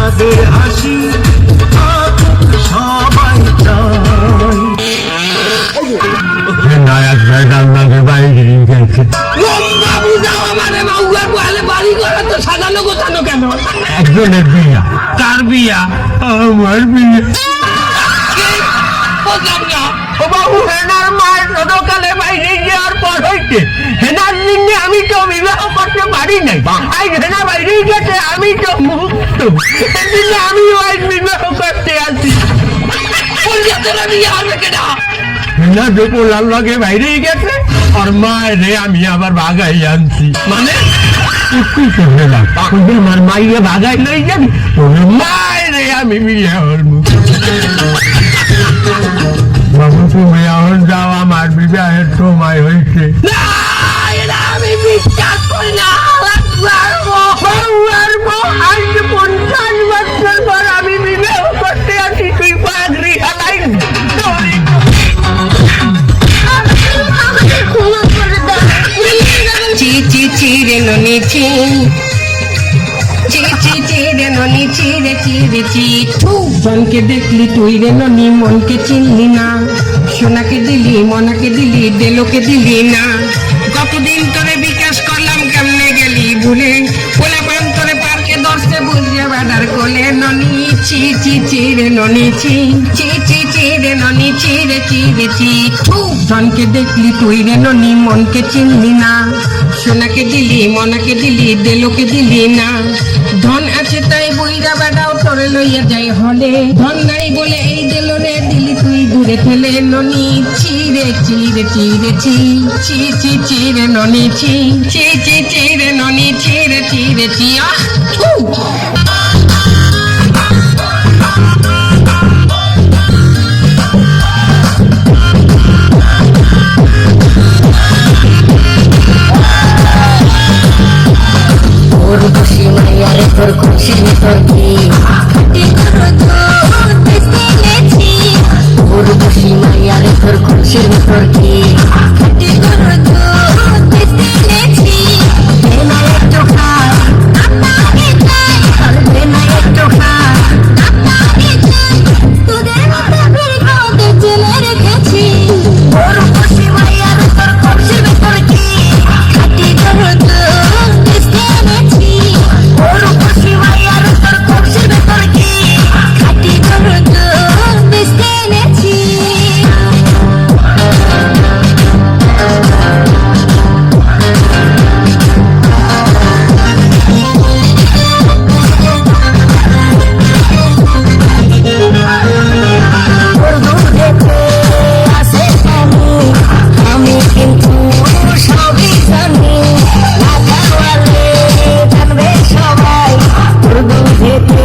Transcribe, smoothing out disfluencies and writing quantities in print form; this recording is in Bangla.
তাদের হাসি সবাই চায়। নায়ক রান্নাকে বাইরে গেছে। বাড়ি ঘরে তো সাজানো গোছানো কেন? একজনের বিয়া। কার বিয়া? আমার বিয়ে। বুঝলাম না। ও বাবু, হেনার মায়ের ছোটকালে বাইরে যাওয়ার পর হইতে হেনার দিনে আমি তো বিবাহ করতে পারি নাই। আজ হেনা বাইরে গেছে, আমি তো মুক্ত। সেদিনে আমি আজ বিবাহ করতে আসি। বিয়ে হবে কেনা? হেনা দেখো লাল লাগে বাইরেই গেছে, আর মায়ের আমি আবার ভাগাই আনছি। মানে আমার মাইয়া ভাগাই লই যাবি, মায়ের আমি বিয়ে করবো। বাবু, তুমি এখন যাও, আমার বিবাহের সময় হয়েছে। আমি বিশ্বাস করি না। আজ 50 বছর পর আমি বিবাহ করতে আছি, তুই পাগড়ি হালাই। চি চি চি রে ননি চি, চি চি চি রে ননি চি রে চি রে চি। জনকে দেখলি তুই রে ননি, মনকে চিনলি না। সোনাকে দিলি, মনাকে দিলি, দেলোকে দিলি না। কতদিন তোরে বিকাশ করলাম, কেমনে গেলি ভুলে? কোলে পান তোরে পার্কে দর্শে বুঝে বেড়ার কোলে। ননি চি চি চি রে ননি চি, চি চি চি রে ননি চি রে চি রে চি। জনকে দেখলি তুই রে ননি, মনকে চিনলি না। সোনাকে দিলি, মনাকে দিলি, দেলোকে দিলি না। ধন আছে তাই বইরা বেড়াও তোরে লইয়া যাই হলে। ধন নাই বলে এই দেলোরে দিলি তুই দূরে ফেলে। ননি চিরে চিরে চিরে চি, চি চি চিরে ননি চি, চি চি চিরে ননি চিরে চিরে চি। তোর খুশি মাইয়ারে, তোর খুশি তোর কি? তোর খুশি মাইয়ারে, তোর খুশি তোর কি?